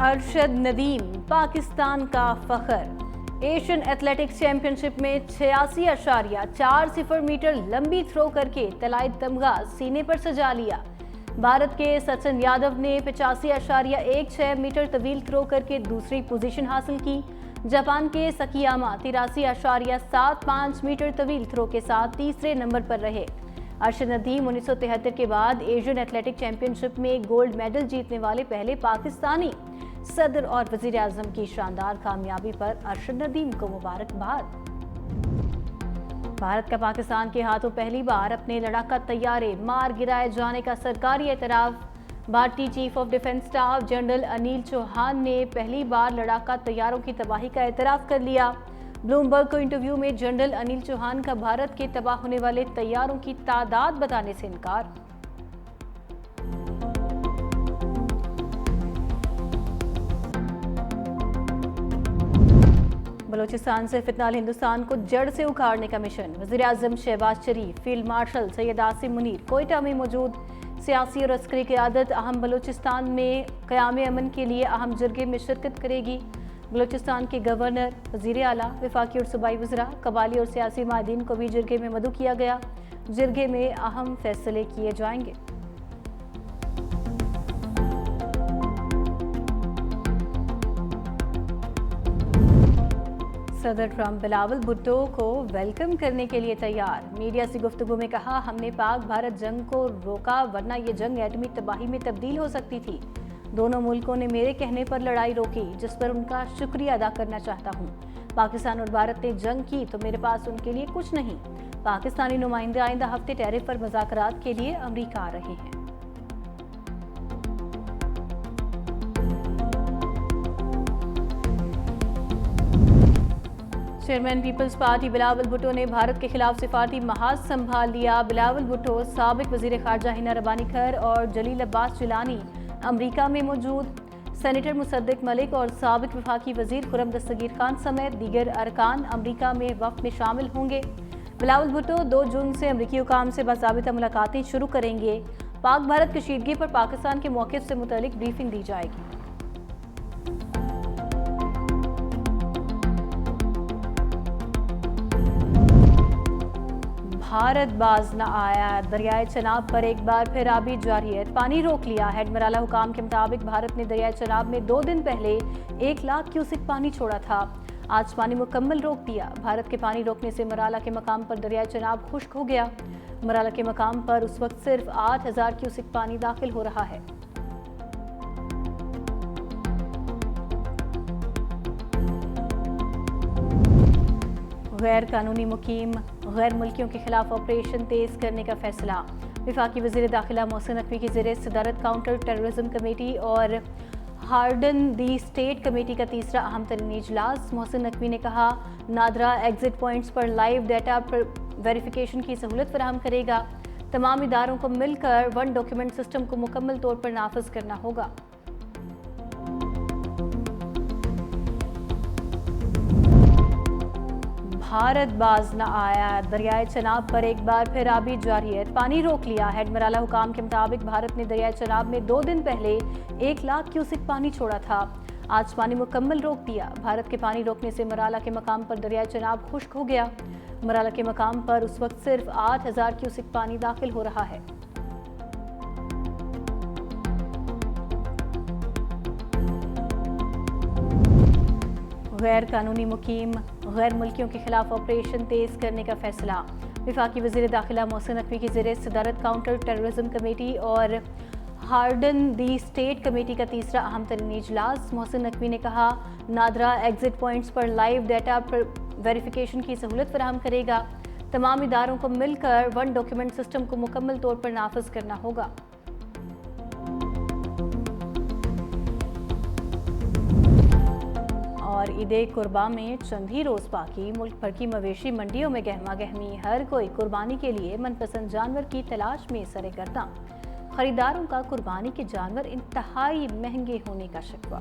अरशद नदीम पाकिस्तान का फखर। Asian athletics championship में 86.40 metre लंबी थ्रो करके तलाई तमगा सीने पर सजा लिया। भारत के सचिन यादव ने 85.16 मीटर तवील थ्रो करके दूसरी पोजीशन हासिल की। जापान के सकियामा 83.75 मीटर तवील थ्रो के साथ तीसरे नंबर पर रहे। अरशद नदीम 1973 के बाद एशियन एथलेटिक चैंपियनशिप में गोल्ड मेडल जीतने वाले पहले पाकिस्तानी। सदर और वजीर आजम की शानदार कामयाबी पर अरशद नदीम को मुबारकबाद। भारत का पाकिस्तान के हाथों पहली बार अपने लड़ाका तैयारे मार गिराए जाने का सरकारी एतराफ। भारतीय chief of defence staff general Anil Chauhan ने पहली बार लड़ाका तैयारों की तबाही का एतराफ कर लिया। ब्लूमबर्ग को इंटरव्यू में जनरल अनिल चौहान का भारत के तबाह होने वाले तैयारों की तादाद बताने से इनकार। बलूचिस्तान से फितनाल हिंदुस्तान को जड़ से उखाड़ने का मिशन। वज़ीर आज़म शहबाज शरीफ, फील्ड मार्शल सैयद आसिम मुनीर कोयटा में मौजूद। सियासी और अस्करी क़यादत अहम बलूचिस्तान में क़याम अमन के लिए अहम जरगे में शिरकत करेगी। बलूचिस्तान के गवर्नर, वज़ीर आला, वफाकी और सूबाई वज़रा, कबाली और सियासी माहिदीन को भी जरगे में मदऊ किया गया। जरगे में अहम फैसले किए जाएंगे। सदर ट्रंप बिलावल भुट्टो को वेलकम करने के लिए तैयार। मीडिया से गुफ्तगू में कहा, हमने पाक भारत जंग को रोका वरना ये जंग एटमी तबाही में तब्दील हो सकती थी। दोनों मुल्कों ने मेरे कहने पर लड़ाई रोकी, जिस पर उनका शुक्रिया अदा करना चाहता हूँ। पाकिस्तान और भारत ने जंग की तो मेरे पास उनके लिए कुछ नहीं। पाकिस्तानी नुमाइंदे आइंदा हफ्ते टैरिफ पर मुज़ाकरात के लिए अमरीका आ रहे हैं। Chairman peoples party Bilawal Bhutto ने भारत के खिलाफ सिफारती महाज संभाल लिया। बिलावल भुट्टो, साबिक वजीर खारजा हिना रबानी खैर और जलील अब्बास जिलानी अमरीका में मौजूद। सेनेटर मुसद्दिक मलिक और साबिक वफाकी वजीर खुर्रम दस्तगीर खान समेत दीगर अरकान अमरीका में वफ्द में शामिल होंगे। बिलावल भुट्टो 2 जून से अमरीकी हुकाम से बाज़ाबिता मुलाकातें शुरू करेंगे। पाक भारत कशीदगी पर पाकिस्तान के मौक़िफ़ से मुतल्लिक ब्रीफिंग दी जाएगी। भारत बाज न आया। दरियाए चनाब पर एक बार फिर आबी जारियत, पानी रोक लिया। हेडमराला हुकाम के मुताबिक भारत ने दरियाए चनाब में 2 दिन पहले 1 लाख क्यूसिक पानी छोड़ा था। आज पानी मुकम्मल रोक दिया। भारत के पानी रोकने से मराला के मकाम पर दरियाए चनाब खुश्क हो गया। मराला के मकाम पर उस वक्त सिर्फ 8000 क्यूसिक पानी दाखिल हो रहा है। गैर कानूनी मुकीम गैर मुल्कियों के खिलाफ ऑपरेशन तेज करने का फैसला। वफाकी वज़ीर दाखिला मोहसिन नकवी की ज़ेर सदारत काउंटर टेररिज्म कमेटी और हार्डन दी स्टेट कमेटी का तीसरा अहम तरीन इजलास। मोहसिन नकवी ने कहा, नादरा एग्जिट पॉइंट्स पर लाइव डाटा पर वेरिफिकेशन की सहूलत फराहम करेगा। तमाम इदारों को मिलकर 1 डॉक्यूमेंट सिस्टम को मुकम्मल तौर पर नाफिज करना होगा। भारत बाज न आया। दरियाए चनाब पर एक बार फिर आबी जारियत, पानी रोक लिया। हेडमराला हुकाम के मुताबिक भारत ने दरियाए चनाब में 2 दिन पहले 1 लाख क्यूसिक पानी छोड़ा था। आज पानी मुकम्मल रोक दिया। भारत के पानी रोकने से मराला के मकाम पर दरियाए चनाब खुश्क हो गया। मराला के मकाम पर उस वक्त सिर्फ 8000 क्यूसिक पानी दाखिल हो रहा है। गैर कानूनी मुकीम गैर मुल्कियों के खिलाफ ऑपरेशन तेज करने का फैसला। वफाकी वज़ीर दाखिला मोहसिन नकवी की ज़ेर सदारत काउंटर टेररिज्म कमेटी और हार्डन दी स्टेट कमेटी का तीसरा अहम तरीन इजलास। मोहसिन नकवी ने कहा, नादरा एग्जिट पॉइंट्स पर लाइव डाटा पर वेरिफिकेशन की सहूलत फराहम करेगा। तमाम इदारों को मिलकर 1 डॉक्यूमेंट सिस्टम को मुकम्मल तौर पर नाफिज करना होगा। और ईद कुर्बा में चंद ही रोज़ बाकी, मुल्क भर की मवेशी मंडियों में गहमा गहमी। हर कोई कुर्बानी के लिए मनपसंद जानवर की तलाश में सरेगर्दा। खरीदारों का कुर्बानी के जानवर इंतहाई महंगे होने का शिकवा।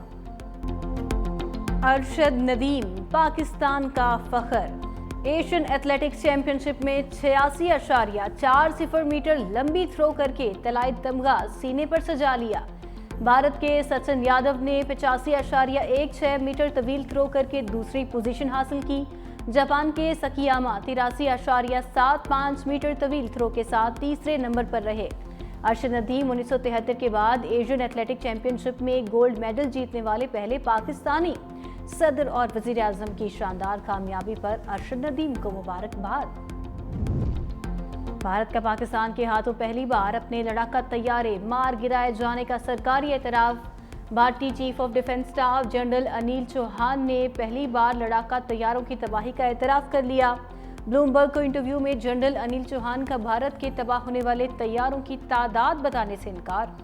अरशद नदीम पाकिस्तान का फखर। एशियन एथलेटिक्स चैंपियनशिप में 86.40 मीटर लंबी थ्रो करके तलाई तमगा सीने पर सजा लिया। भारत के सचिन यादव ने 85.16 मीटर तवील थ्रो करके दूसरी पोजीशन हासिल की। जापान के सकियामा 83.75 मीटर तवील थ्रो के साथ तीसरे नंबर पर रहे। अरशद नदीम 1973 के बाद एशियन एथलेटिक चैंपियनशिप में गोल्ड मेडल जीतने वाले पहले पाकिस्तानी। सदर और वजीर आजम की शानदार कामयाबी पर अरशद नदीम को मुबारकबाद। भारत का पाकिस्तान के हाथों पहली बार अपने लड़ाका तैयारे मार गिराए जाने का सरकारी एतराफ। भारतीय chief of defence staff general Anil Chauhan ने पहली बार लड़ाका तैयारों की तबाही का एतराफ कर लिया। ब्लूमबर्ग को इंटरव्यू में जनरल अनिल चौहान का भारत के तबाह होने वाले तैयारों की तादाद बताने से इनकार।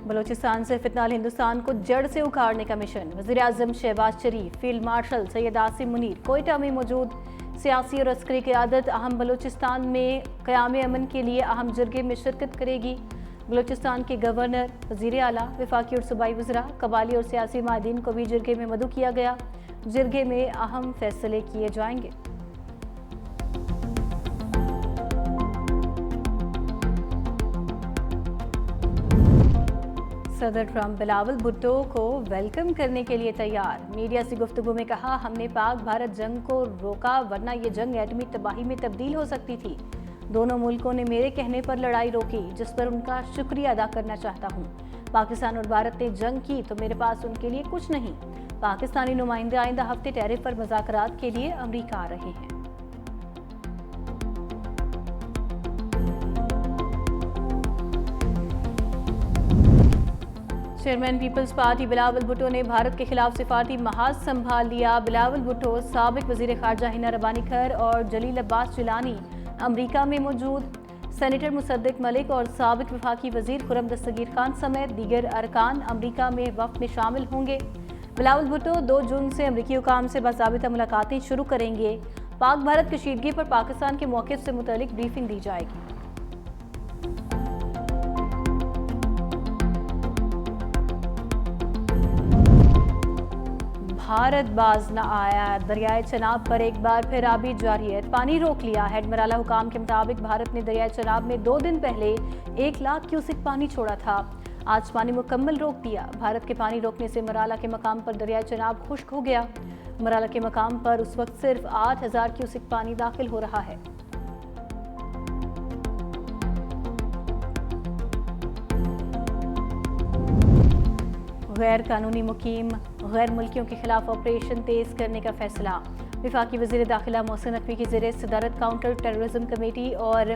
बलूचिस्तान से फितनाल हिंदुस्तान को जड़ से उखाड़ने का मिशन। वज़ीर आज़म शहबाज शरीफ, फील्ड मार्शल सैयद आसिम मुनीर कोयटा में मौजूद। सियासी और अस्करी क़यादत अहम बलूचिस्तान में क़याम अमन के लिए अहम जरगे में शिरकत करेगी। बलूचिस्तान के गवर्नर, वज़ीर आला, वफाकी और सूबाई वज़रा, कबाली और सियासी माहिदीन को भी जरगे में मदऊ किया गया। जरगे में अहम फैसले किए जाएंगे। सदर ट्रंप बिलावल भुट्टो को वेलकम करने के लिए तैयार। मीडिया से गुफ्तगू में कहा, हमने पाक भारत जंग को रोका वरना ये जंग एटमी तबाही में तब्दील हो सकती थी। दोनों मुल्कों ने मेरे कहने पर लड़ाई रोकी, जिस पर उनका शुक्रिया अदा करना चाहता हूँ। पाकिस्तान और भारत ने जंग की तो मेरे पास उनके लिए कुछ नहीं। पाकिस्तानी नुमाइंदे आइंदा हफ्ते टैरिफ पर मुज़ाकरात के लिए अमरीका आ रहे हैं। Chairman peoples party Bilawal Bhutto ने भारत के खिलाफ सिफारती महाज संभाल लिया। बिलावल भुट्टो, साबिक वजीर खारजा हिना रबानी खैर और जलील अब्बास जिलानी अमरीका में मौजूद। सेनेटर मुसद्दिक मलिक और साबिक वफाकी वजीर खुरम दस्तगीर खान समेत दीगर अरकान अमरीका में वफ़द में शामिल होंगे। बिलावल भुट्टो 2 जून से अमरीकी हुकाम से बाज़ाबिता मुलाकातें शुरू करेंगे। पाक भारत कशीदगी पर पाकिस्तान के मौक़िफ़ से मुतालिक ब्रीफिंग दी जाएगी। भारत बाज न आया। दरियाए चनाब पर एक बार फिर आबी जारियत, पानी रोक लिया। हेड मराला हुकाम के मुताबिक भारत ने दरियाए चनाब में 2 दिन पहले 1 लाख क्यूसिक पानी छोड़ा था। आज पानी मुकम्मल रोक दिया। भारत के पानी रोकने से मराला के मकाम पर दरियाए चनाब खुश्क हो गया। मराला के मकाम पर उस वक्त सिर्फ 8000 क्यूसिक पानी दाखिल हो रहा है। गैर कानूनी मुकीम गैर मुल्कियों के खिलाफ ऑपरेशन तेज करने का फैसला। वफाकी वज़ीर दाखिला मोहसिन नकवी की ज़ेर सदारत काउंटर टेररिज्म कमेटी और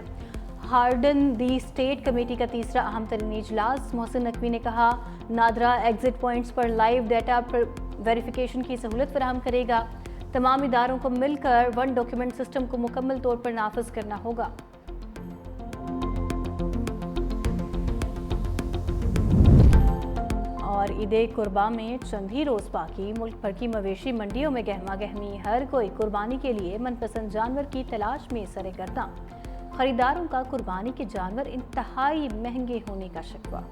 हार्डन दी स्टेट कमेटी का तीसरा अहम तरीन इजलास। मोहसिन नकवी ने कहा, नादरा एग्जिट पॉइंट्स पर लाइव डाटा पर वेरिफिकेशन की सहूलत फराहम करेगा। तमाम इदारों को मिलकर 1 डॉक्यूमेंट सिस्टम को मुकम्मल तौर पर नाफिज करना होगा। और ईदे कुर्बा में चंद ही रोज़ बाकी। मुल्क भर की मवेशी मंडियों में गहमा गहमी। हर कोई कुर्बानी के लिए मनपसंद जानवर की तलाश में सरगर्दा। खरीदारों का कुर्बानी के जानवर इंतहाई महंगे होने का शिकवा।